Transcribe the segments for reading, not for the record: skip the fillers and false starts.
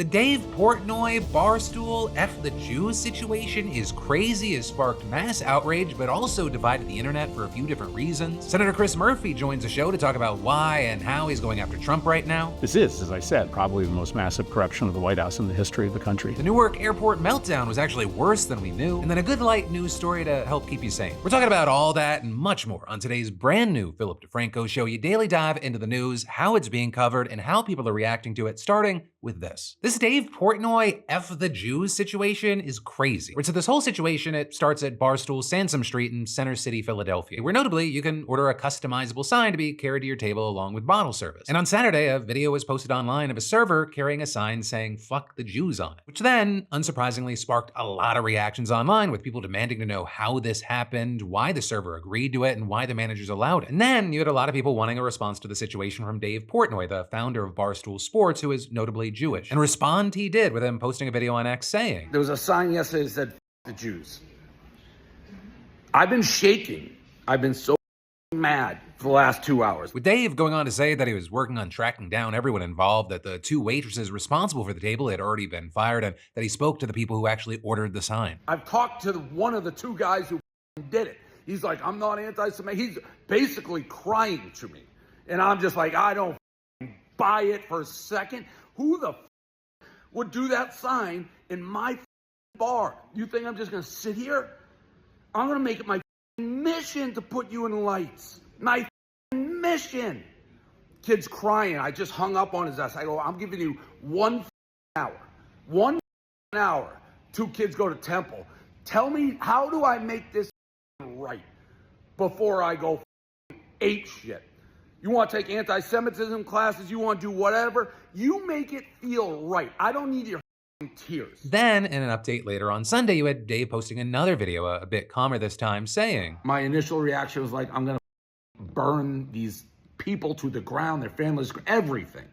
The Dave Portnoy Barstool F the Jews situation is crazy, has sparked mass outrage, but also divided the internet for a few different reasons. Senator Chris Murphy joins the show to talk about why and how he's going after Trump right now. This is, as I said, probably the most massive corruption of the White House in the history of the country. The Newark airport meltdown was actually worse than we knew. And then a good light news story to help keep you sane. We're talking about all that and much more on today's brand new Philip DeFranco show. You daily dive into the news, how it's being covered, and how people are reacting to it, starting with this. This Dave Portnoy F the Jews situation is crazy. So this whole situation, it starts at Barstool Sansom Street in Center City, Philadelphia, where notably you can order a customizable sign to be carried to your table along with bottle service. And on Saturday, a video was posted online of a server carrying a sign saying "fuck the Jews" on it, which then, unsurprisingly, sparked a lot of reactions online with people demanding to know how this happened, why the server agreed to it, and why the managers allowed it. And then you had a lot of people wanting a response to the situation from Dave Portnoy, the founder of Barstool Sports, who is notably Jewish. And respond he did with him posting a video on X saying, there was a sign yesterday that said "F the Jews." I've been shaking. I've been so mad for the last 2 hours. With Dave going on to say that he was working on tracking down everyone involved, that the two waitresses responsible for the table had already been fired, and that he spoke to the people who actually ordered the sign. I've talked to one of the two guys who did it. He's like, I'm not anti-Semitic. He's basically crying to me. And I'm just like, I don't buy it for a second. Who the would do that sign in my bar? You think I'm just gonna sit here? I'm gonna make it my mission to put you in lights. My mission. Kid's crying. I just hung up on his ass. I go, I'm giving you 1 hour. 1 hour. 2 kids go to Temple. Tell me, how do I make this right before I go ape shit? You want to take anti-Semitism classes, you want to do whatever, you make it feel right. I don't need your tears. Then, in an update later on Sunday, you had Dave posting another video, a bit calmer this time, saying, my initial reaction was like, I'm going to burn these people to the ground, their families, everything.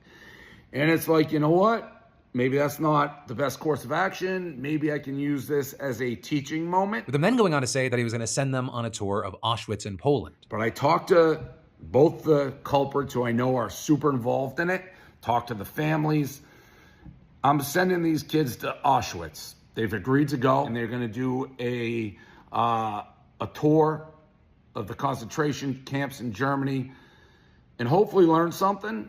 And it's like, you know what? Maybe that's not the best course of action. Maybe I can use this as a teaching moment. With him then going on to say that he was going to send them on a tour of Auschwitz in Poland. But I talked to both the culprits who I know are super involved in it, talk to the families. I'm sending these kids to Auschwitz. They've agreed to go, and they're gonna do a tour of the concentration camps in Germany and hopefully learn something,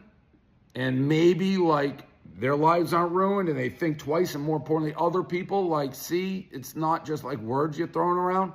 and maybe like their lives aren't ruined and they think twice, and more importantly, other people like, see, it's not just like words you're throwing around.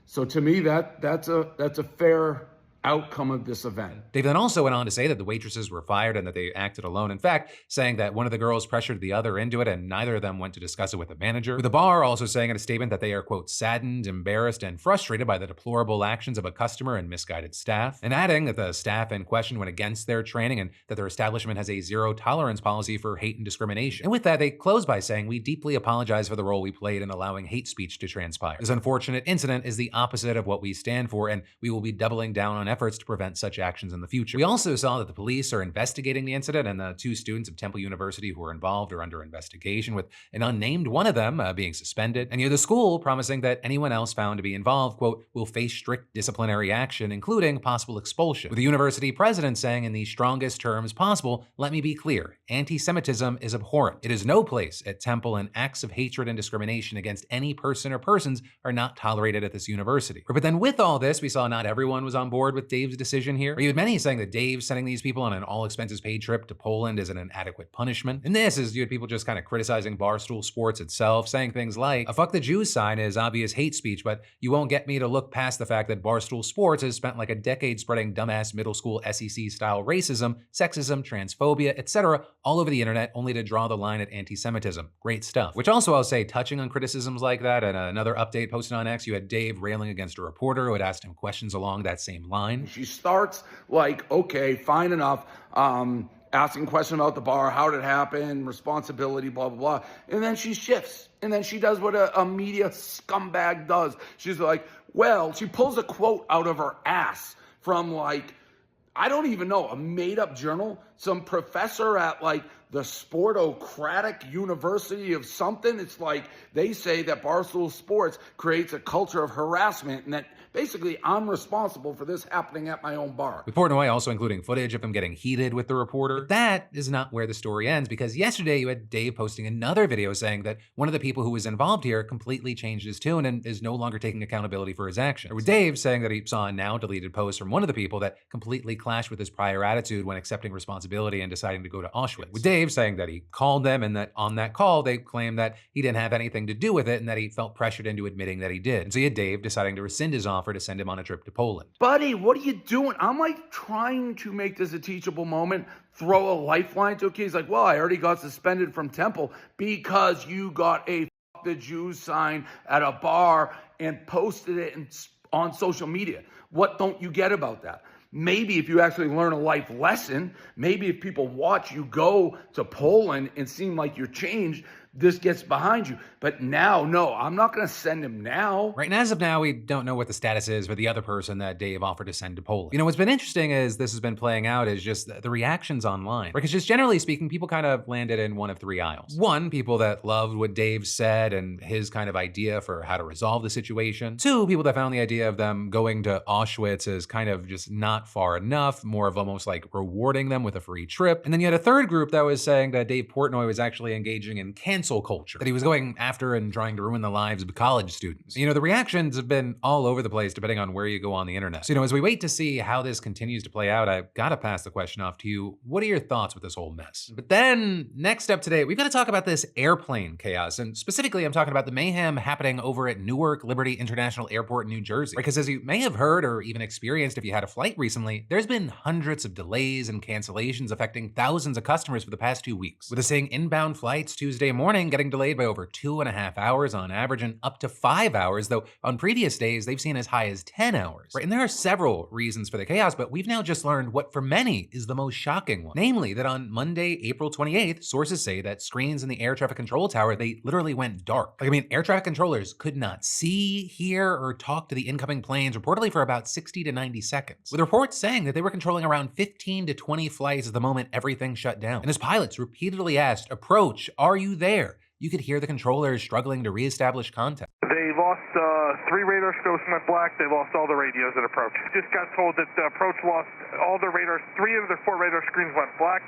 So to me, that's a fair outcome of this event. Dave then also went on to say that the waitresses were fired and that they acted alone. In fact, saying that one of the girls pressured the other into it and neither of them went to discuss it with the manager. With the bar also saying in a statement that they are, quote, saddened, embarrassed, and frustrated by the deplorable actions of a customer and misguided staff. And adding that the staff in question went against their training and that their establishment has a zero tolerance policy for hate and discrimination. And with that, they closed by saying, we deeply apologize for the role we played in allowing hate speech to transpire. This unfortunate incident is the opposite of what we stand for, and we will be doubling down on efforts to prevent such actions in the future. We also saw that the police are investigating the incident, and the 2 students of Temple University who were involved are under investigation, with an unnamed one of them being suspended. And the school promising that anyone else found to be involved, quote, will face strict disciplinary action, including possible expulsion. With the university president saying in the strongest terms possible, let me be clear, anti-Semitism is abhorrent. It is no place at Temple, and acts of hatred and discrimination against any person or persons are not tolerated at this university. But then with all this, we saw not everyone was on board with Dave's decision here. You had many saying that Dave sending these people on an all-expenses-paid trip to Poland is an adequate punishment. And this is, you had people just kind of criticizing Barstool Sports itself, saying things like, a fuck the Jews sign is obvious hate speech, but you won't get me to look past the fact that Barstool Sports has spent like a decade spreading dumbass middle school SEC-style racism, sexism, transphobia, etc. all over the internet, only to draw the line at anti-Semitism. Great stuff. Which also, I'll say, touching on criticisms like that, and another update posted on X, you had Dave railing against a reporter who had asked him questions along that same line. She starts like, okay, fine enough, asking questions about the bar, how did it happen, responsibility, blah, blah, blah. And then she shifts. And then she does what a media scumbag does. She's like, well, she pulls a quote out of her ass from like, I don't even know, a made-up journal, some professor at like the Sportocratic University of something. It's like they say that Barstool Sports creates a culture of harassment and that Basically, I'm responsible for this happening at my own bar. With Portnoy also including footage of him getting heated with the reporter. But that is not where the story ends, because yesterday you had Dave posting another video saying that one of the people who was involved here completely changed his tune and is no longer taking accountability for his actions. Or with Dave saying that he saw a now deleted post from one of the people that completely clashed with his prior attitude when accepting responsibility and deciding to go to Auschwitz. With Dave saying that he called them and that on that call they claimed that he didn't have anything to do with it and that he felt pressured into admitting that he did. And so you had Dave deciding to rescind his offer to send him on a trip to Poland. Buddy, what are you doing? I'm like trying to make this a teachable moment, throw a lifeline to a kid. He's like, well, I already got suspended from Temple because you got a F the Jews sign at a bar and posted it on social media. What don't you get about that? Maybe if you actually learn a life lesson, maybe if people watch you go to Poland and seem like you're changed, this gets behind you. But now, no, I'm not going to send him now. Right, and as of now, we don't know what the status is for the other person that Dave offered to send to Poland. You know, what's been interesting is this has been playing out is just the reactions online. Because just generally speaking, people kind of landed in one of three aisles. One, people that loved what Dave said and his kind of idea for how to resolve the situation. Two, people that found the idea of them going to Auschwitz as kind of just not far enough, more of almost like rewarding them with a free trip. And then you had a third group that was saying that Dave Portnoy was actually engaging in cancel culture, that he was going after and trying to ruin the lives of college students. You know, the reactions have been all over the place depending on where you go on the internet. So, you know, as we wait to see how this continues to play out, I've got to pass the question off to you. What are your thoughts with this whole mess? But then, next up today, we've got to talk about this airplane chaos. And specifically, I'm talking about the mayhem happening over at Newark Liberty International Airport in New Jersey. Because as you may have heard or even experienced if you had a flight recently, there's been hundreds of delays and cancellations affecting thousands of customers for the past 2 weeks. With us seeing inbound flights Tuesday morning getting delayed by over 2.5 hours on average and up to 5 hours, though on previous days they've seen as high as 10 hours. Right, and there are several reasons for the chaos, but we've now just learned what for many is the most shocking one. Namely, that on Monday, April 28th, sources say that screens in the air traffic control tower, they literally went dark. Like, I mean, air traffic controllers could not see, hear, or talk to the incoming planes reportedly for about 60 to 90 seconds. With reports saying that they were controlling around 15 to 20 flights at the moment everything shut down. And as pilots repeatedly asked, "Approach, are you there?" you could hear the controllers struggling to reestablish contact. They lost 3 radar scopes went black. They lost all the radios at approach. Just got told that the approach lost all their radars. 3 of their 4 radar screens went black,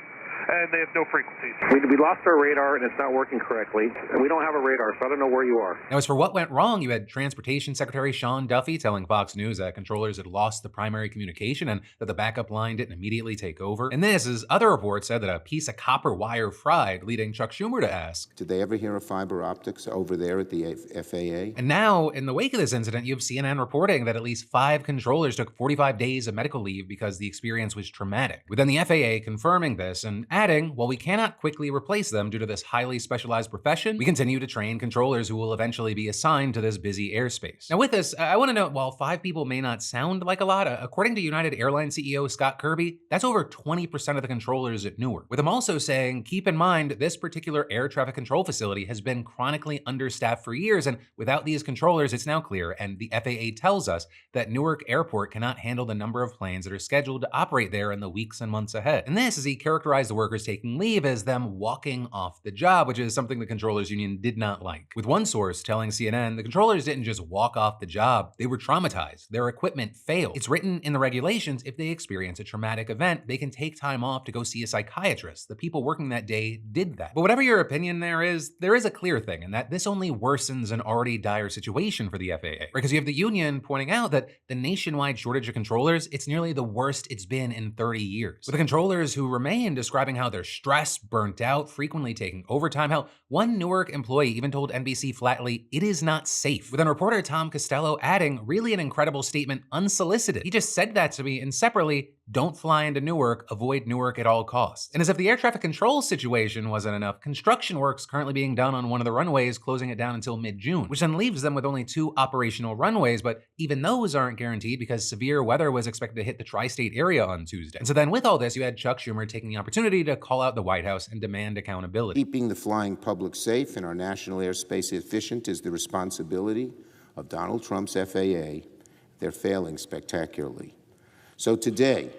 and they have no frequencies. We lost our radar, and it's not working correctly. And we don't have a radar, so I don't know where you are. Now, as for what went wrong, you had Transportation Secretary Sean Duffy telling Fox News that controllers had lost the primary communication and that the backup line didn't immediately take over. And this, as other reports said, that a piece of copper wire fried, leading Chuck Schumer to ask, did they ever hear of fiber optics over there at the FAA? And now, in the wake of this incident, you have CNN reporting that at least 5 controllers took 45 days of medical leave because the experience was traumatic. With then the FAA confirming this and adding, while we cannot quickly replace them due to this highly specialized profession, we continue to train controllers who will eventually be assigned to this busy airspace. Now with this, I want to note, while 5 people may not sound like a lot, according to United Airlines CEO Scott Kirby, that's over 20% of the controllers at Newark. With him also saying, keep in mind, this particular air traffic control facility has been chronically understaffed for years, and without these controllers, it's now clear, and the FAA tells us that Newark Airport cannot handle the number of planes that are scheduled to operate there in the weeks and months ahead. And this, as he characterized the workers taking leave as them walking off the job, which is something the controllers union did not like. With one source telling CNN, the controllers didn't just walk off the job, they were traumatized. Their equipment failed. It's written in the regulations, if they experience a traumatic event, they can take time off to go see a psychiatrist. The people working that day did that. But whatever your opinion there is a clear thing, and that this only worsens an already dire situation for the FAA. Because you have the union pointing out that the nationwide shortage of controllers, it's nearly the worst it's been in 30 years. With the controllers who remain describing how they're stressed, burnt out, frequently taking overtime. Hell, one Newark employee even told NBC flatly, it is not safe. With then reporter Tom Costello adding, really an incredible statement, unsolicited. He just said that to me, and separately, don't fly into Newark, avoid Newark at all costs. And as if the air traffic control situation wasn't enough, construction work's currently being done on one of the runways, closing it down until mid-June, which then leaves them with only 2 operational runways, but even those aren't guaranteed because severe weather was expected to hit the tri-state area on Tuesday. And so then with all this, you had Chuck Schumer taking the opportunity to call out the White House and demand accountability. Keeping the flying public safe and our national airspace efficient is the responsibility of Donald Trump's FAA. They're failing spectacularly. So today,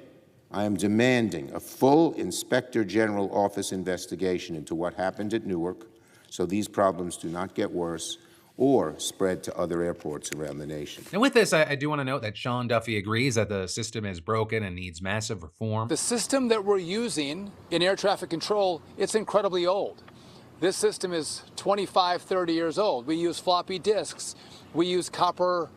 I am demanding a full Inspector General Office investigation into what happened at Newark so these problems do not get worse or spread to other airports around the nation. And with this, I do want to note that Sean Duffy agrees that the system is broken and needs massive reform. The system that we're using in air traffic control, it's incredibly old. This system is 25, 30 years old. We use floppy disks. We use copper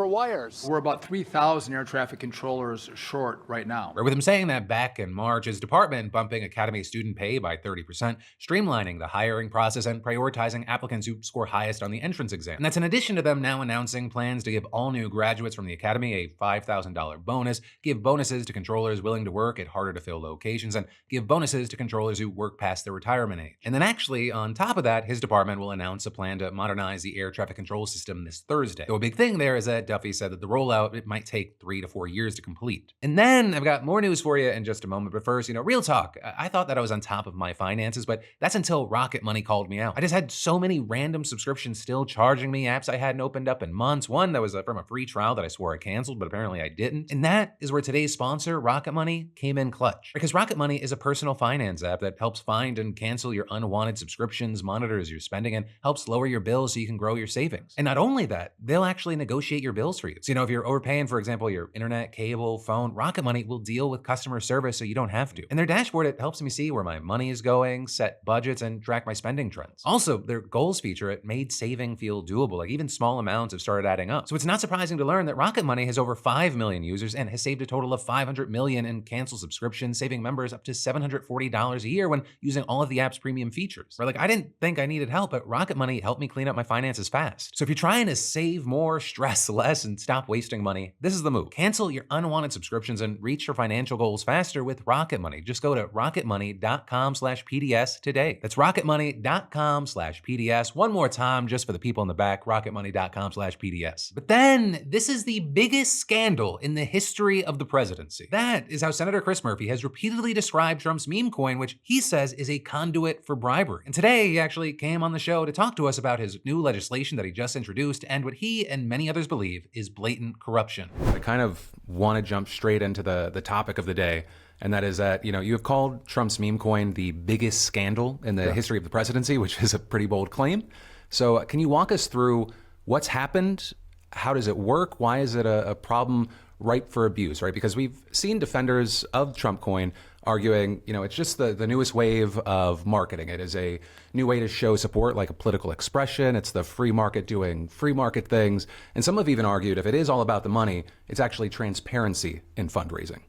wires. We're about 3,000 air traffic controllers short right now. With him saying that back in March, his department bumping Academy student pay by 30%, streamlining the hiring process, and prioritizing applicants who score highest on the entrance exam. And that's in addition to them now announcing plans to give all new graduates from the Academy a $5,000 bonus, give bonuses to controllers willing to work at harder to fill locations, and give bonuses to controllers who work past their retirement age. And then actually, on top of that, his department will announce a plan to modernize the air traffic control system this Thursday. So a big thing there is that Duffy said that the rollout, it might take 3 to 4 years to complete. And then I've got more news for you in just a moment, but first, real talk. I thought that I was on top of my finances, but that's until Rocket Money called me out. I just had so many random subscriptions still charging me, apps I hadn't opened up in months. One that was from a free trial that I swore I canceled, but apparently I didn't. And that is where today's sponsor, Rocket Money, came in clutch. Because Rocket Money is a personal finance app that helps find and cancel your unwanted subscriptions, monitors your spending, and helps lower your bills so you can grow your savings. And not only that, they'll actually negotiate your bills for you. So, if you're overpaying, for example, your internet, cable, phone, Rocket Money will deal with customer service so you don't have to. And their dashboard, it helps me see where my money is going, set budgets, and track my spending trends. Also, their goals feature, it made saving feel doable. Like even small amounts have started adding up. So it's not surprising to learn that Rocket Money has over 5 million users and has saved a total of $500 million in canceled subscriptions, saving members up to $740 a year when using all of the app's premium features. Or I didn't think I needed help, but Rocket Money helped me clean up my finances fast. So if you're trying to save more, stress less, and stop wasting money, this is the move. Cancel your unwanted subscriptions and reach your financial goals faster with Rocket Money. Just go to rocketmoney.com/PDS today. That's rocketmoney.com/PDS. One more time, just for the people in the back, rocketmoney.com/PDS. But then, this is the biggest scandal in the history of the presidency. That is how Senator Chris Murphy has repeatedly described Trump's meme coin, which he says is a conduit for bribery. And today, he actually came on the show to talk to us about his new legislation that he just introduced and what he and many others believe is blatant corruption. I kind of want to jump straight into the topic of the day, and that is that, you have called Trump's meme coin the biggest scandal in the history of the presidency, which is a pretty bold claim. So can you walk us through what's happened? How does it work? Why is it a problem ripe for abuse, right? Because we've seen defenders of Trump coin arguing, it's just the newest wave of marketing. It is a new way to show support, like a political expression. It's the free market doing free market things. And some have even argued if it is all about the money, it's actually transparency in fundraising.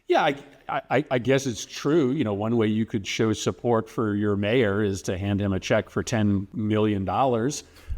Yeah, I guess it's true. One way you could show support for your mayor is to hand him a check for $10 million.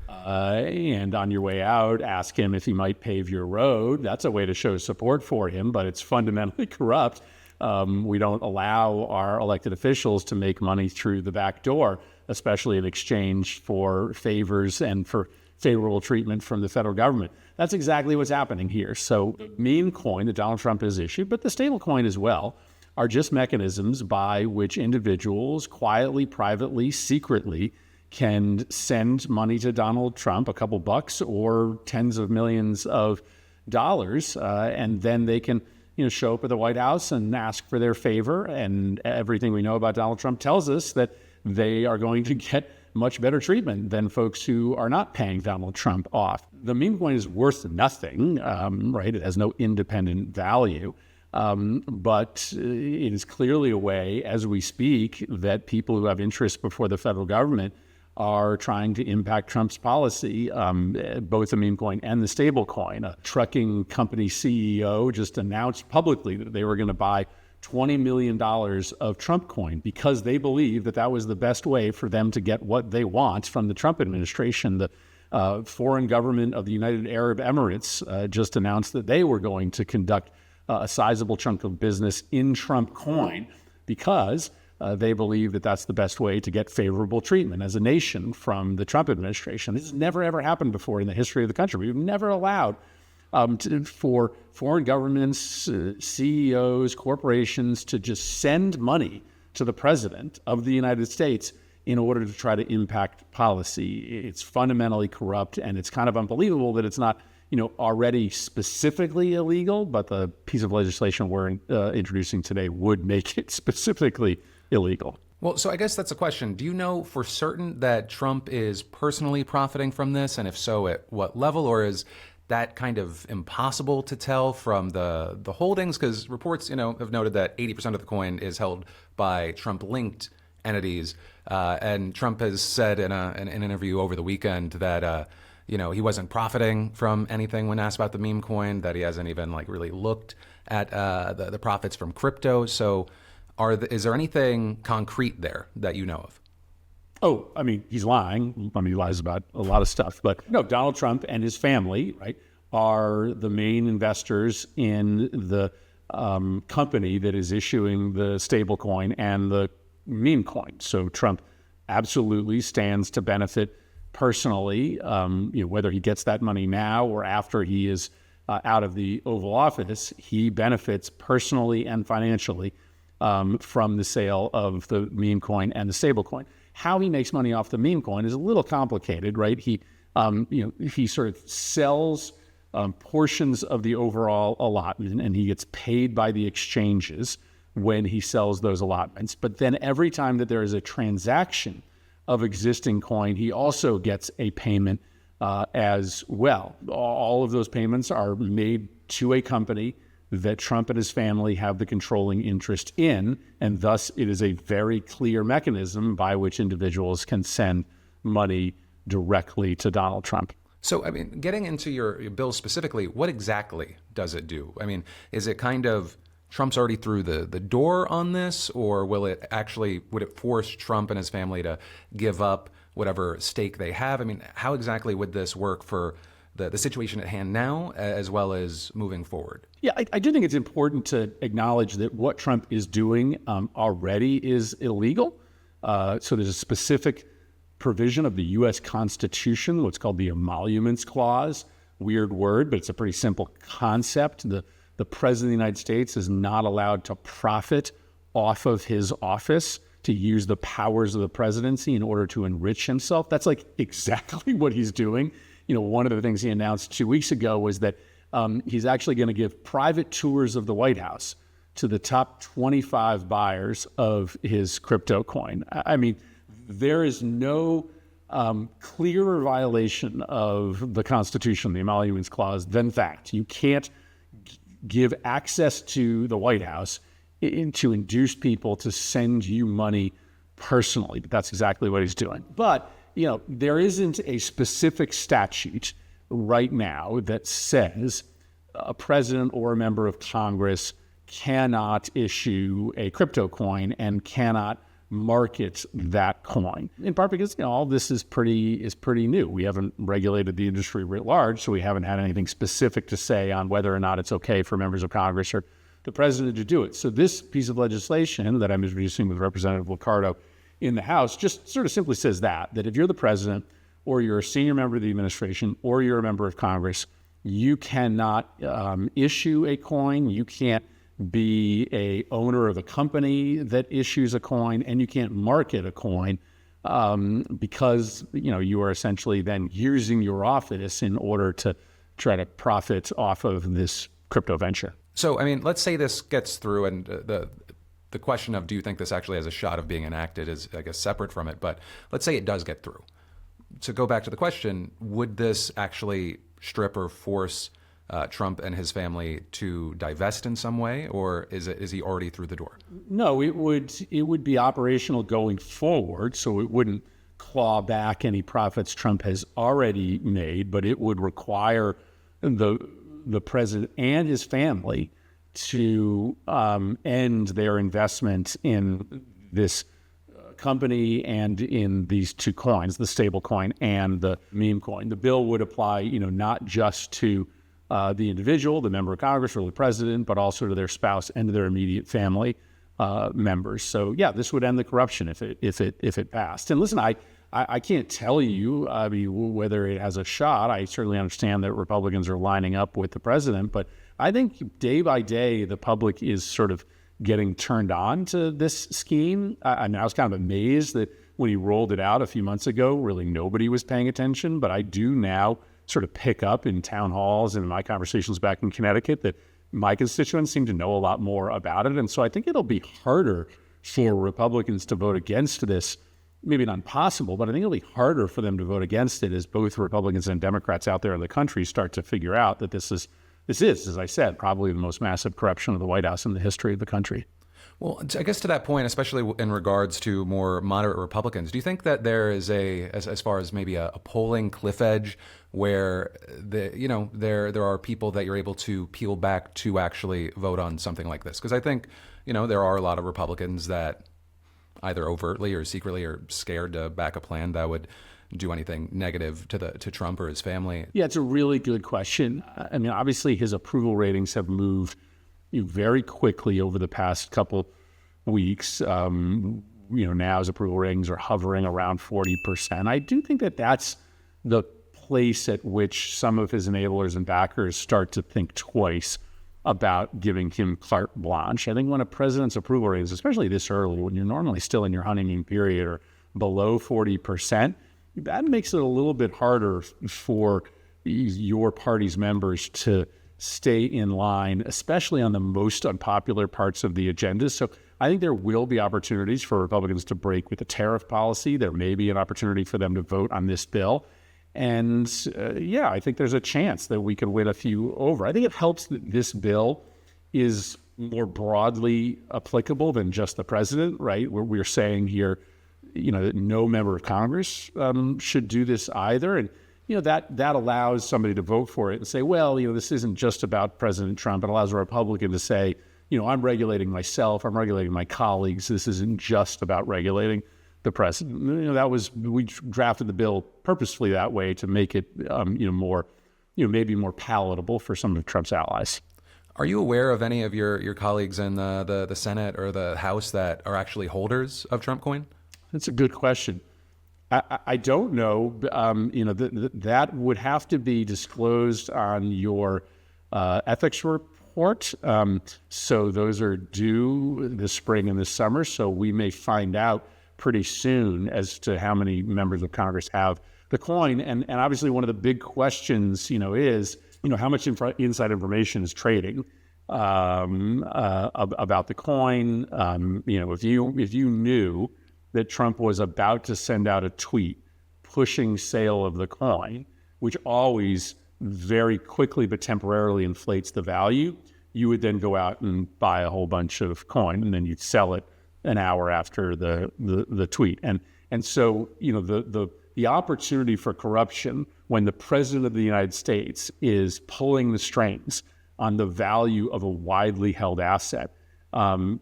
And on your way out, ask him if he might pave your road. That's a way to show support for him, but it's fundamentally corrupt. We don't allow our elected officials to make money through the back door, especially in exchange for favors and for favorable treatment from the federal government. That's exactly what's happening here. So the meme coin that Donald Trump has issued, but the stable coin as well, are just mechanisms by which individuals quietly, privately, secretly can send money to Donald Trump, a couple bucks or tens of millions of dollars, and then they can show up at the White House and ask for their favor. And everything we know about Donald Trump tells us that they are going to get much better treatment than folks who are not paying Donald Trump off. The meme coin is worth nothing, right? It has no independent value. But it is clearly a way, as we speak, that people who have interest before the federal government are trying to impact Trump's policy, both the meme coin and the stable coin. A trucking company CEO just announced publicly that they were going to buy $20 million of Trump coin because they believe that was the best way for them to get what they want from the Trump administration. The foreign government of the United Arab Emirates just announced that they were going to conduct a sizable chunk of business in Trump coin because they believe that that's the best way to get favorable treatment as a nation from the Trump administration. This has never, ever happened before in the history of the country. We've never allowed for foreign governments, CEOs, corporations to just send money to the president of the United States in order to try to impact policy. It's fundamentally corrupt, and it's kind of unbelievable that it's not already specifically illegal, but the piece of legislation we're introducing today would make it specifically illegal. Well, so I guess that's a question. Do you know for certain that Trump is personally profiting from this? And if so, at what level? Or is that kind of impossible to tell from the holdings? Because reports, have noted that 80% of the coin is held by Trump-linked entities. And Trump has said in an interview over the weekend that, he wasn't profiting from anything when asked about the meme coin, that he hasn't even really looked at the profits from crypto. So is there anything concrete there that you know of? Oh, he's lying. He lies about a lot of stuff. But no, Donald Trump and his family, right, are the main investors in the company that is issuing the stable coin and the meme coin. So Trump absolutely stands to benefit personally, whether he gets that money now or after he is out of the Oval Office. He benefits personally and financially from the sale of the meme coin and the stable coin. How he makes money off the meme coin is a little complicated, right? He sort of sells portions of the overall allotment, and he gets paid by the exchanges when he sells those allotments. But then every time that there is a transaction of existing coin, he also gets a payment as well. All of those payments are made to a company that Trump and his family have the controlling interest in, and thus it is a very clear mechanism by which individuals can send money directly to Donald Trump. So, getting into your bill specifically, what exactly does it do? Is it kind of Trump's already through the door on this, or would it force Trump and his family to give up whatever stake they have? How exactly would this work for the situation at hand now, as well as moving forward? Yeah, I do think it's important to acknowledge that what Trump is doing already is illegal. So there's a specific provision of the U.S. Constitution, what's called the Emoluments Clause. Weird word, but it's a pretty simple concept. The President of the United States is not allowed to profit off of his office, to use the powers of the presidency in order to enrich himself. That's exactly what he's doing. One of the things he announced 2 weeks ago was that he's actually going to give private tours of the White House to the top 25 buyers of his crypto coin. There is no clearer violation of the Constitution, the Emoluments Clause, than that. You can't give access to the White House to induce people to send you money personally. But that's exactly what he's doing. But there isn't a specific statute right now that says a president or a member of Congress cannot issue a crypto coin and cannot market that coin. In part because all this is pretty new. We haven't regulated the industry writ large, so we haven't had anything specific to say on whether or not it's okay for members of Congress or the president to do it. So this piece of legislation that I'm introducing with Representative Liccardo in the House just sort of simply says that if you're the president or you're a senior member of the administration or you're a member of Congress, you cannot issue a coin, you can't be a owner of a company that issues a coin, and you can't market a coin because you are essentially then using your office in order to try to profit off of this crypto venture. So, let's say this gets through, and the question of do you think this actually has a shot of being enacted is, I guess, separate from it. But let's say it does get through. To go back to the question, would this actually strip or force Trump and his family to divest in some way, or is he already through the door? No, it would be operational going forward, so it wouldn't claw back any profits Trump has already made, but it would require the president and his family to end their investment in this company and in these two coins, the stable coin and the meme coin. The bill would apply, not just to the individual, the member of Congress or the president, but also to their spouse and to their immediate family members. So yeah, this would end the corruption if it passed. And listen, I can't tell you, whether it has a shot. I certainly understand that Republicans are lining up with the president, but I think day by day the public is sort of getting turned on to this scheme. I was kind of amazed that when he rolled it out a few months ago, really nobody was paying attention, but I do now sort of pick up in town halls and in my conversations back in Connecticut that my constituents seem to know a lot more about it. And so I think it'll be harder for Republicans to vote against this. Maybe not impossible, but I think it'll be harder for them to vote against it as both Republicans and Democrats out there in the country start to figure out that this is, as I said, probably the most massive corruption of the White House in the history of the country. Well, I guess to that point, especially in regards to more moderate Republicans, do you think that there is as far as maybe a polling cliff edge where there are people that you're able to peel back to actually vote on something like this? Because I think, there are a lot of Republicans that either overtly or secretly are scared to back a plan that would do anything negative to Trump or his family. Yeah, it's a really good question. I mean, obviously his approval ratings have moved very quickly over the past couple weeks. Now his approval ratings are hovering around 40%. I do think that that's the place at which some of his enablers and backers start to think twice about giving him carte blanche. I think when a president's approval ratings, especially this early, when you're normally still in your honeymoon period, or below 40%, that makes it a little bit harder for your party's members to stay in line, especially on the most unpopular parts of the agenda. So I think there will be opportunities for Republicans to break with the tariff policy. There may be an opportunity for them to vote on this bill. And I think there's a chance that we could win a few over. I think it helps that this bill is more broadly applicable than just the president, right? We're saying here, that no member of Congress should do this either. And, that allows somebody to vote for it and say, well, this isn't just about President Trump. It allows a Republican to say, I'm regulating myself, I'm regulating my colleagues. This isn't just about regulating the president. We drafted the bill purposefully that way to make it, more, maybe more palatable for some of Trump's allies. Are you aware of any of your colleagues in the Senate or the House that are actually holders of Trump coin? That's a good question. I don't know. That would have to be disclosed on your ethics report. So those are due this spring and this summer. So we may find out pretty soon as to how many members of Congress have the coin. And obviously one of the big questions, is, how much inside information is trading about the coin. If you knew that Trump was about to send out a tweet pushing sale of the coin, which always very quickly but temporarily inflates the value, you would then go out and buy a whole bunch of coin, and then you'd sell it an hour after the tweet. And so, the opportunity for corruption when the president of the United States is pulling the strings on the value of a widely held asset,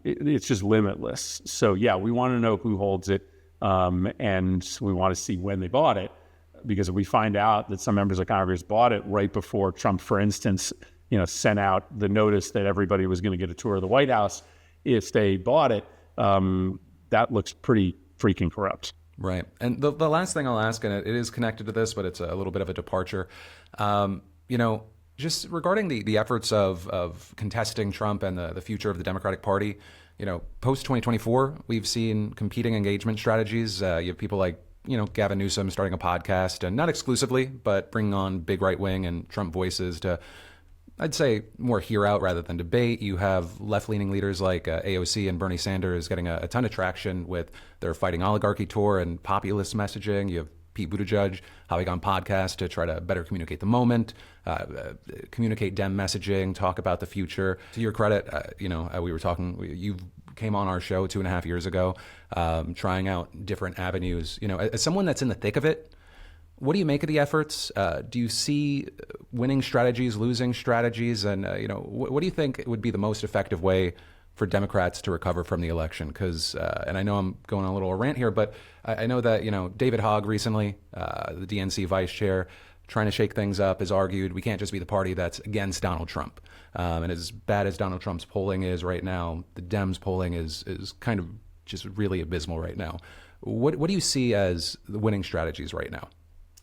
it's just limitless. So we want to know who holds it, and we want to see when they bought it, because if we find out that some members of Congress bought it right before Trump, for instance, sent out the notice that everybody was going to get a tour of the White House, if they bought it, that looks pretty freaking corrupt. Right. And the last thing I'll ask, and it is connected to this, but it's a little bit of a departure, just regarding the efforts of contesting Trump and the future of the Democratic Party, post 2024, we've seen competing engagement strategies. You have people like, Gavin Newsom starting a podcast, and not exclusively, but bringing on big right wing and Trump voices to, I'd say, more hear out rather than debate. You have left-leaning leaders like AOC and Bernie Sanders getting a ton of traction with their Fighting Oligarchy tour and populist messaging. You have Pete Buttigieg hopping on podcasts to try to better communicate the moment, communicate Dem messaging, talk about the future. To your credit, we were talking, you came on our show 2.5 years ago, trying out different avenues. As someone that's in the thick of it, what do you make of the efforts? Do you see winning strategies, losing strategies? And, what do you think would be the most effective way for Democrats to recover from the election? Because, and I know I'm going on a little rant here, but I know that, David Hogg recently, the DNC vice chair, trying to shake things up, has argued we can't just be the party that's against Donald Trump. And as bad as Donald Trump's polling is right now, the Dems polling is kind of just really abysmal right now. What do you see as the winning strategies right now?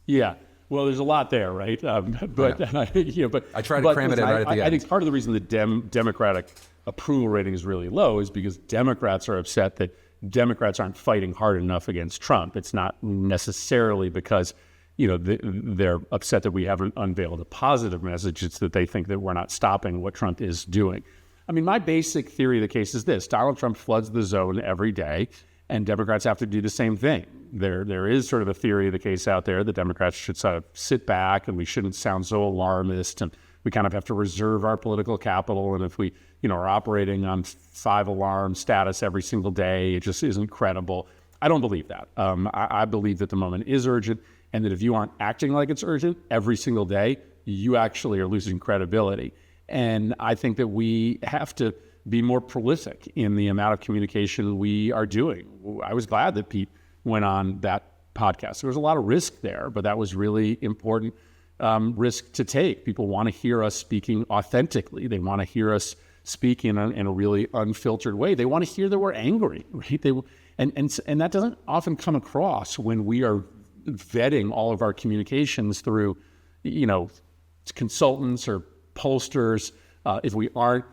Yeah, well, there's a lot there, right? But I try to cram it in right at the end. I think part of the reason the Democratic approval rating is really low is because Democrats are upset that Democrats aren't fighting hard enough against Trump. It's not necessarily because they're upset that we haven't unveiled a positive message. It's that they think that we're not stopping what Trump is doing. I mean, my basic theory of the case is this: Donald Trump floods the zone every day, and Democrats have to do the same thing. There is sort of a theory of the case out there that Democrats should sort of sit back and we shouldn't sound so alarmist, and we kind of have to reserve our political capital. And if we, are operating on 5-alarm status every single day, it just isn't credible. I don't believe that. I believe that the moment is urgent, and that if you aren't acting like it's urgent every single day, you actually are losing credibility. And I think that we have to be more prolific in the amount of communication we are doing. I was glad that Pete went on that podcast. There was a lot of risk there, but that was really important risk to take. People want to hear us speaking authentically. They want to hear us speak in a really unfiltered way. They want to hear that we're angry, right? And that doesn't often come across when we are vetting all of our communications through, consultants or pollsters. If we aren't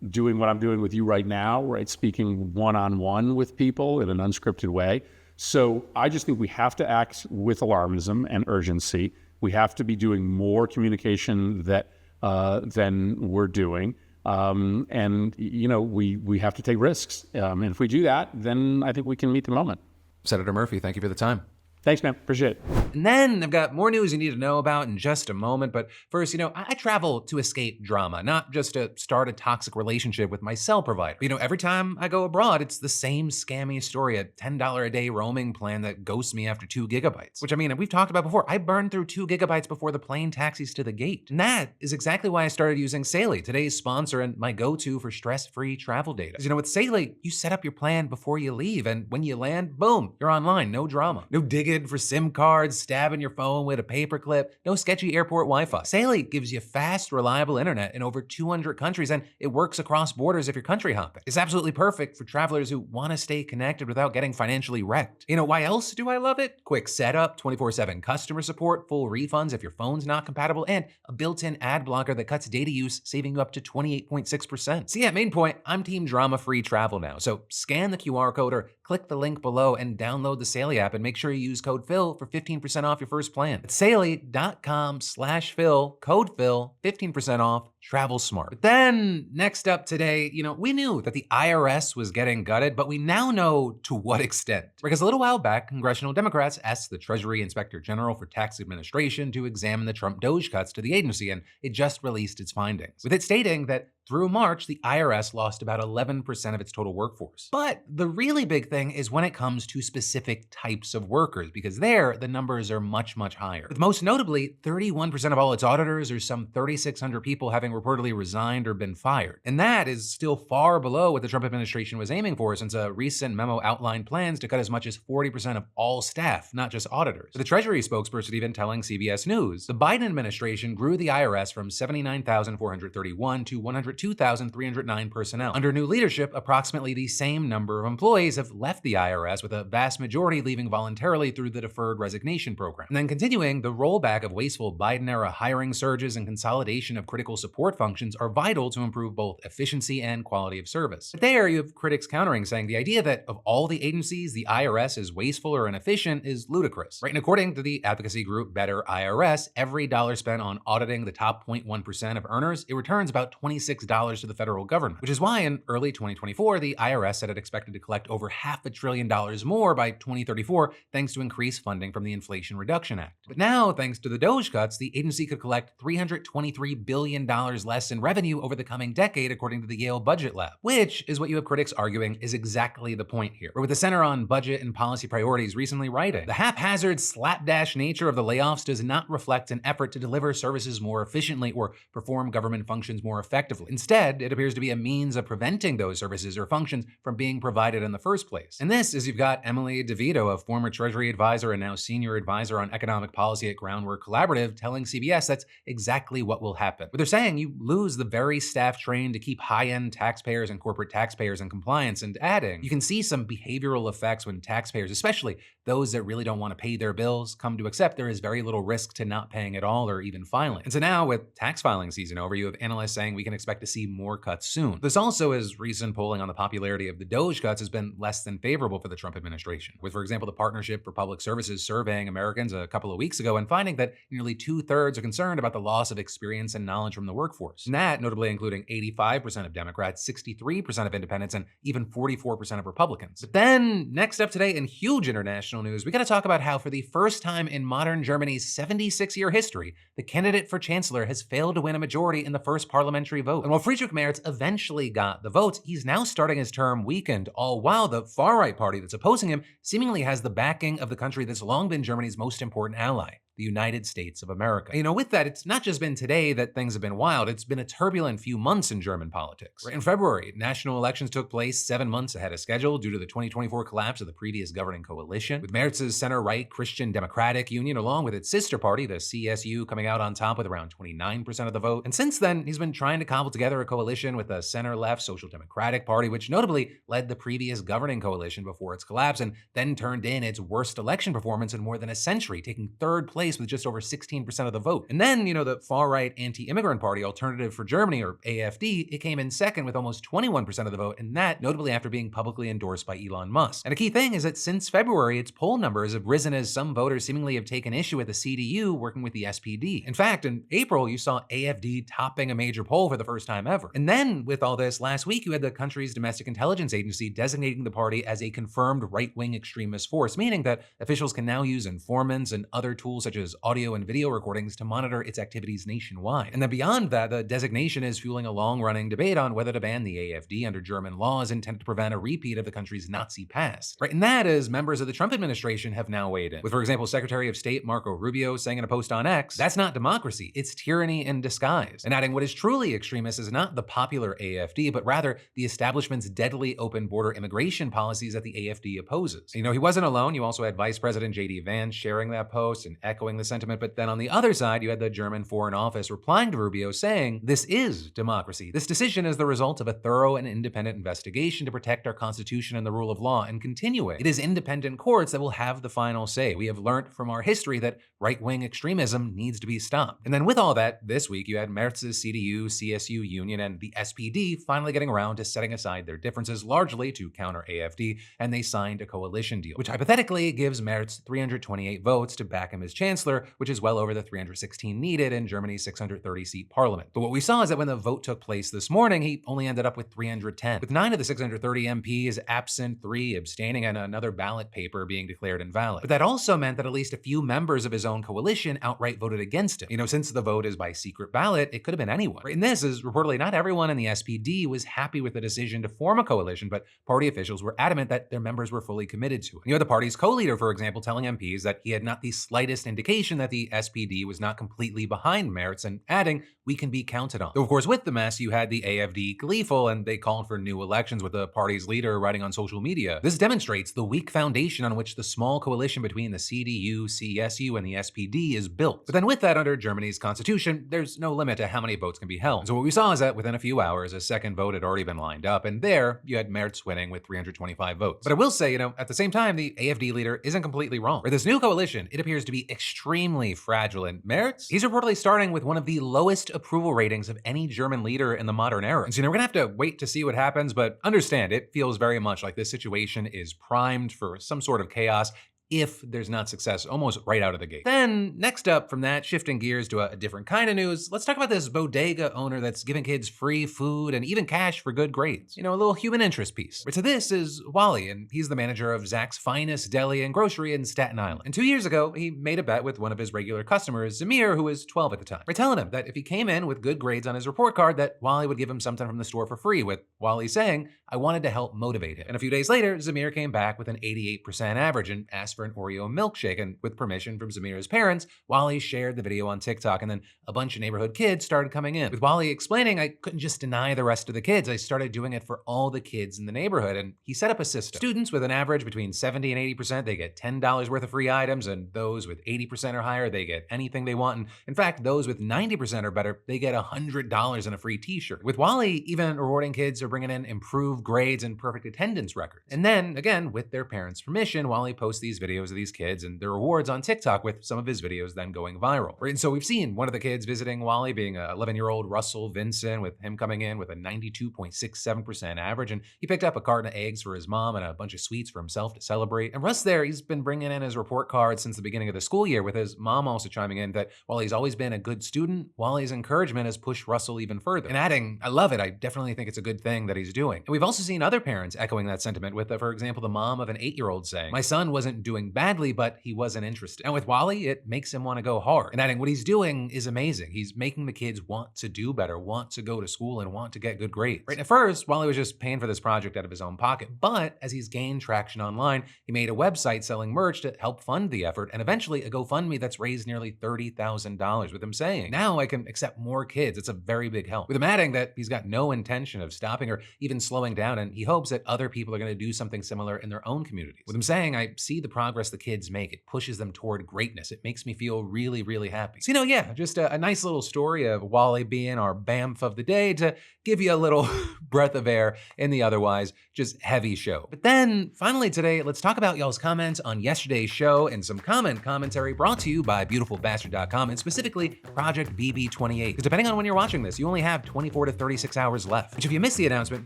doing what I'm doing with you right now, right, speaking one-on-one with people in an unscripted way. So I just think we have to act with alarmism and urgency. We have to be doing more communication than we're doing. We have to take risks. And if we do that, then I think we can meet the moment. Senator Murphy, thank you for the time. Thanks, man. Appreciate it. And then I've got more news you need to know about in just a moment. But first, I travel to escape drama, not just to start a toxic relationship with my cell provider. Every time I go abroad, it's the same scammy story, a $10 a day roaming plan that ghosts me after 2 gigabytes. Which, we've talked about before. I burned through 2 gigabytes before the plane taxis to the gate. And that is exactly why I started using Saily, today's sponsor and my go-to for stress-free travel data. Because, with Saily, you set up your plan before you leave. And when you land, boom, you're online, no drama. No digging for SIM cards, stabbing your phone with a paperclip, no sketchy airport Wi-Fi. Saily gives you fast, reliable internet in over 200 countries, and it works across borders if you're country hopping. It's absolutely perfect for travelers who want to stay connected without getting financially wrecked. Why else do I love it? Quick setup, 24/7 customer support, full refunds if your phone's not compatible, and a built-in ad blocker that cuts data use, saving you up to 28.6%. So yeah, main point, I'm team drama-free travel now. So scan the QR code or click the link below and download the Saily app, and make sure you use code Phil for 15% off your first plan. It's Saily.com/Phil, code Phil, 15% off, travel smart. But then next up today, we knew that the IRS was getting gutted, but we now know to what extent. Because a little while back, congressional Democrats asked the Treasury Inspector General for Tax Administration to examine the Trump Doge cuts to the agency, and it just released its findings, with it stating that through March, the IRS lost about 11% of its total workforce. But the really big thing is when it comes to specific types of workers, because there, the numbers are much, much higher. With most notably, 31% of all its auditors, or some 3,600 people, having reportedly resigned or been fired. And that is still far below what the Trump administration was aiming for, since a recent memo outlined plans to cut as much as 40% of all staff, not just auditors. The Treasury spokesperson even telling CBS News, the Biden administration grew the IRS from 79,431 to 102,309 personnel. Under new leadership, approximately the same number of employees have left the IRS, with a vast majority leaving voluntarily through the deferred resignation program. And then continuing, the rollback of wasteful Biden-era hiring surges and consolidation of critical support functions are vital to improve both efficiency and quality of service. But there, you have critics countering, saying the idea that of all the agencies, the IRS is wasteful or inefficient is ludicrous. Right? And according to the advocacy group Better IRS, every dollar spent on auditing the top 0.1% of earners, it returns about $26 to the federal government, which is why in early 2024, the IRS said it expected to collect over $500 billion more by 2034, thanks to increased funding from the Inflation Reduction Act. But now, thanks to the Doge cuts, the agency could collect $323 billion less in revenue over the coming decade, according to the Yale Budget Lab, which is what you have critics arguing is exactly the point here. But with the Center on Budget and Policy Priorities recently writing, the haphazard, slapdash nature of the layoffs does not reflect an effort to deliver services more efficiently or perform government functions more effectively. Instead, it appears to be a means of preventing those services or functions from being provided in the first place. And this is you've got Emily DeVito, a former Treasury advisor and now senior advisor on economic policy at Groundwork Collaborative, telling CBS that's exactly what will happen. But they're saying you lose the very staff trained to keep high-end taxpayers and corporate taxpayers in compliance, and adding, you can see some behavioral effects when taxpayers, especially those that really don't want to pay their bills, come to accept there is very little risk to not paying at all or even filing. And so now, with tax filing season over, you have analysts saying we can expect to see more cuts soon. This also is recent polling on the popularity of the Doge cuts has been less than favorable for the Trump administration, with, for example, the Partnership for Public Services surveying Americans a couple of weeks ago and finding that nearly 2/3 are concerned about the loss of experience and knowledge from the workforce. And that notably including 85% of Democrats, 63% of independents, and even 44% of Republicans. But then, next up today in huge international news, we gotta talk about how for the first time in modern Germany's 76-year history, the candidate for chancellor has failed to win a majority in the first parliamentary vote. And while Friedrich Merz eventually got the votes, he's now starting his term weakened, all while the far-right party that's opposing him seemingly has the backing of the country that's long been Germany's most important ally, the United States of America. You know, with that, it's not just been today that things have been wild, it's been a turbulent few months in German politics. In February, national elections took place 7 months ahead of schedule due to the 2024 collapse of the previous governing coalition, with Merz's center-right Christian Democratic Union along with its sister party, the CSU, coming out on top with around 29% of the vote. And since then, he's been trying to cobble together a coalition with the center-left Social Democratic Party, which notably led the previous governing coalition before its collapse and then turned in its worst election performance in more than a century, taking third place with just over 16% of the vote. And then, the far-right anti-immigrant party Alternative for Germany, or AfD, it came in second with almost 21% of the vote, and that notably after being publicly endorsed by Elon Musk. And a key thing is that since February, its poll numbers have risen as some voters seemingly have taken issue with the CDU working with the SPD. In fact, in April, you saw AfD topping a major poll for the first time ever. And then, with all this, last week you had the country's domestic intelligence agency designating the party as a confirmed right-wing extremist force, meaning that officials can now use informants and other tools such as audio and video recordings to monitor its activities nationwide. And then beyond that, the designation is fueling a long-running debate on whether to ban the AfD under German laws intended to prevent a repeat of the country's Nazi past. Right, and that is members of the Trump administration have now weighed in. With, for example, Secretary of State Marco Rubio saying in a post on X, "That's not democracy, it's tyranny in disguise." And adding what is truly extremist is not the popular AfD, but rather the establishment's deadly open border immigration policies that the AfD opposes. He wasn't alone. You also had Vice President J.D. Vance sharing that post and echoing the sentiment. But then on the other side, you had the German Foreign Office replying to Rubio saying, "This is democracy. This decision is the result of a thorough and independent investigation to protect our Constitution and the rule of law and continue it. It is independent courts that will have the final say. We have learned from our history that right-wing extremism needs to be stopped." And then with all that, this week you had Merz's CDU, CSU union, and the SPD finally getting around to setting aside their differences largely to counter AfD, and they signed a coalition deal, which hypothetically gives Merz 328 votes to back him as chancellor, which is well over the 316 needed in Germany's 630-seat parliament. But what we saw is that when the vote took place this morning, he only ended up with 310, with 9 of the 630 MPs absent, 3 abstaining, and another ballot paper being declared invalid. But that also meant that at least a few members of his own coalition outright voted against him. Since the vote is by secret ballot, it could have been anyone. And this is reportedly not everyone in the SPD was happy with the decision to form a coalition, but party officials were adamant that their members were fully committed to it. You had the party's co-leader, for example, telling MPs that he had not the slightest indication that the SPD was not completely behind Merz, and adding, "We can be counted on." Though, of course, with the mess, you had the AfD gleeful, and they called for new elections with the party's leader writing on social media, "This demonstrates the weak foundation on which the small coalition between the CDU, CSU, and the SPD is built." But then with that, under Germany's constitution, there's no limit to how many votes can be held. So what we saw is that within a few hours, a second vote had already been lined up, and there, you had Merz winning with 325 votes. But I will say, at the same time, the AfD leader isn't completely wrong. For this new coalition, it appears to be extremely fragile, and Merz, he's reportedly starting with one of the lowest approval ratings of any German leader in the modern era. And so, we're gonna have to wait to see what happens, but understand, it feels very much like this situation is primed for some sort of chaos if there's not success almost right out of the gate. Then, next up from that, shifting gears to a different kind of news, let's talk about this Bodega owner that's giving kids free food and even cash for good grades. A little human interest piece. So this is Wally, and he's the manager of Zach's finest deli and grocery in Staten Island. And 2 years ago, he made a bet with one of his regular customers, Zamir, who was 12 at the time, by telling him that if he came in with good grades on his report card, that Wally would give him something from the store for free, with Wally saying, "I wanted to help motivate him." And a few days later, Zamir came back with an 88% average and asked for an Oreo milkshake, and with permission from Zamir's parents, Wally shared the video on TikTok, and then a bunch of neighborhood kids started coming in, with Wally explaining, "I couldn't just deny the rest of the kids. I started doing it for all the kids in the neighborhood," and he set up a system. Students with an average between 70 and 80%, they get $10 worth of free items, and those with 80% or higher, they get anything they want, and in fact, those with 90% or better, they get $100 and a free t-shirt. With Wally even rewarding kids for bringing in improved grades and perfect attendance records. And then, again, with their parents' permission, Wally posts these videos of these kids and their rewards on TikTok, with some of his videos then going viral. Right? And so we've seen one of the kids visiting Wally being a 11-year-old Russell Vincent, with him coming in with a 92.67% average, and he picked up a carton of eggs for his mom and a bunch of sweets for himself to celebrate. And Russ there, he's been bringing in his report card since the beginning of the school year, with his mom also chiming in that while he's always been a good student, Wally's encouragement has pushed Russell even further. And adding, I love it, I definitely think it's a good thing that he's doing. And we've also seen other parents echoing that sentiment, with, for example, the mom of an 8-year-old saying, my son wasn't doing badly, but he wasn't interested. And with Wally, it makes him want to go hard. And adding, what he's doing is amazing. He's making the kids want to do better, want to go to school, and want to get good grades. Right? At first, Wally was just paying for this project out of his own pocket, but as he's gained traction online, he made a website selling merch to help fund the effort, and eventually a GoFundMe that's raised nearly $30,000, with him saying, now I can accept more kids. It's a very big help. With him adding that he's got no intention of stopping or even slowing down, and he hopes that other people are going to do something similar in their own communities. With him saying, I see the progress the kids make. It pushes them toward greatness. It makes me feel really, really happy. So, yeah, just a nice little story of Wally being our BAMF of the day to give you a little breath of air in the otherwise just heavy show. But then, finally today, let's talk about y'all's comments on yesterday's show and some commentary brought to you by BeautifulBastard.com, and specifically Project BB28. Because depending on when you're watching this, you only have 24 to 36 hours left. Which, if you missed the announcement,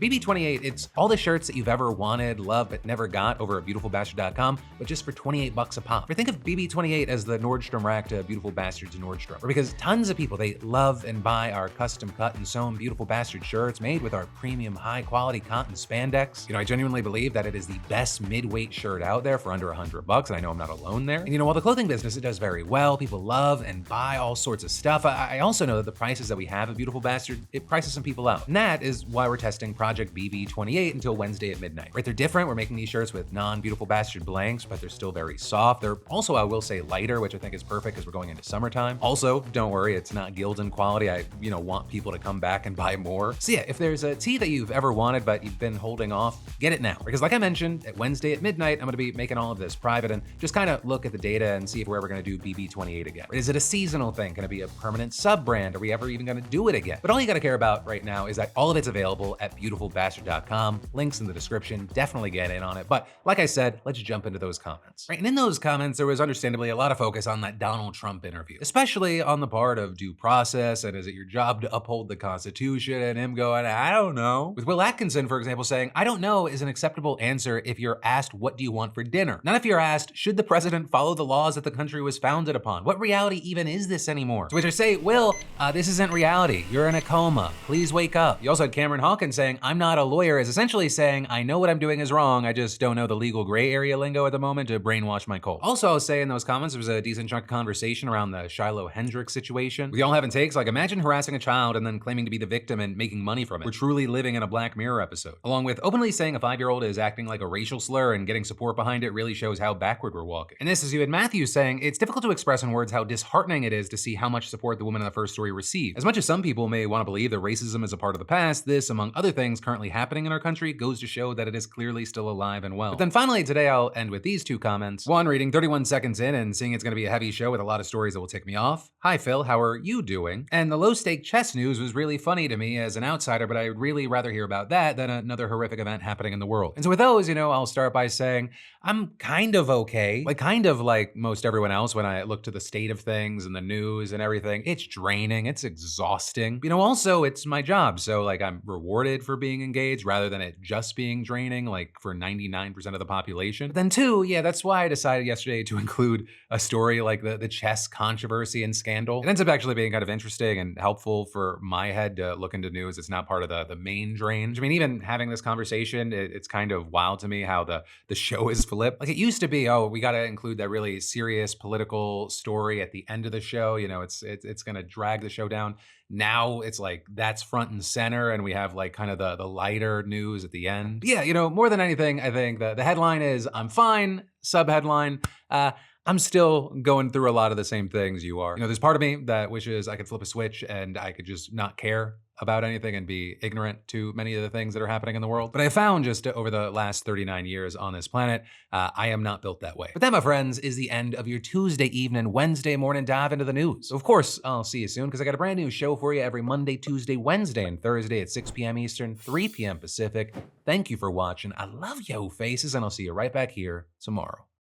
BB28, it's all the shirts that you've ever wanted, loved, but never got over at BeautifulBastard.com, but just for $28 a pop. Or think of BB28 as the Nordstrom rack to Beautiful Bastards Nordstrom. Or because tons of people, they love and buy our custom cut and sewn Beautiful Bastard shirts made with our premium high quality cotton spandex. I genuinely believe that it is the best mid-weight shirt out there for under $100, and I know I'm not alone there. And while the clothing business, it does very well, people love and buy all sorts of stuff, I also know that the prices that we have at Beautiful Bastard, it prices some people out. And that is why we're testing Project BB28 until Wednesday at midnight. Right, they're different. We're making these shirts with non-Beautiful Bastard blanks, but they're still very soft. They're also, I will say, lighter, which I think is perfect because we're going into summertime. Also, don't worry, it's not Gildan quality. I, want people to come back and buy more. So yeah, if there's a tee that you've ever wanted, but you've been holding off, get it now. Because like I mentioned, at Wednesday at midnight, I'm gonna be making all of this private and just kind of look at the data and see if we're ever gonna do BB28 again. Is it a seasonal thing? Can it be a permanent sub-brand? Are we ever even gonna do it again? But all you gotta care about right now is that all of it's available at BeautifulBastard.com. Links in the description, definitely get in on it. But like I said, let's jump into those comments. Right, and in those comments, there was understandably a lot of focus on that Donald Trump interview, especially on the part of due process and is it your job to uphold the Constitution, and him going, I don't know. With Will Atkinson, for example, saying, I don't know is an acceptable answer if you're asked, what do you want for dinner? Not if you're asked, should the president follow the laws that the country was founded upon? What reality even is this anymore? To which I say, Will, this isn't reality. You're in a coma. Please wake up. You also had Cameron Hawkins saying, I'm not a lawyer, is essentially saying, I know what I'm doing is wrong, I just don't know the legal gray area lingo at the moment to brainwash my cult. Also, I'll say in those comments, there was a decent chunk of conversation around the Shiloh Hendricks situation. With y'all having takes like, imagine harassing a child and then claiming to be the victim and making money from it. We're truly living in a Black Mirror episode. Along with openly saying a 5-year-old is acting like a racial slur and getting support behind it really shows how backward we're walking. And this is you had Matthews saying, it's difficult to express in words how disheartening it is to see how much support the woman in the first story received. As much as some people may want to believe that racism is a part of the past, this, among other things currently happening in our country, goes to show that it is clearly still alive and well. But then finally today, I'll end with these two comments. One, reading 31 seconds in and seeing it's gonna be a heavy show with a lot of stories that will tick me off. Hi Phil, how are you doing? And the low stake chess news was really funny to me as an outsider, but I'd really rather hear about that than another horrific event happening in the world. And so with those, I'll start by saying, I'm kind of okay. Kind of like most everyone else when I look to the state of things and the news and everything. It's draining, it's exhausting. Also it's my job. So I'm rewarded for being engaged rather than it just being draining, for 99% of the population. But then two, yeah, that's why I decided yesterday to include a story like the chess controversy and scandal. It ends up actually being kind of interesting and helpful for my head to look into news. It's not part of the main drain. Even having this conversation, it's kind of wild to me how the show is flipped. It used to be, oh, we gotta include that really serious political story at the end of the show. It's gonna drag the show down. Now it's that's front and center and we have kind of the lighter news at the end. But yeah, more than anything, I think the headline is, I'm fine. Sub-headline, I'm still going through a lot of the same things you are. There's part of me that wishes I could flip a switch and I could just not care about anything and be ignorant to many of the things that are happening in the world. But I found just over the last 39 years on this planet, I am not built that way. But that, my friends, is the end of your Tuesday evening, Wednesday morning dive into the news. So of course, I'll see you soon because I got a brand new show for you every Monday, Tuesday, Wednesday, and Thursday at 6 p.m. Eastern, 3 p.m. Pacific. Thank you for watching. I love yo faces, and I'll see you right back here tomorrow.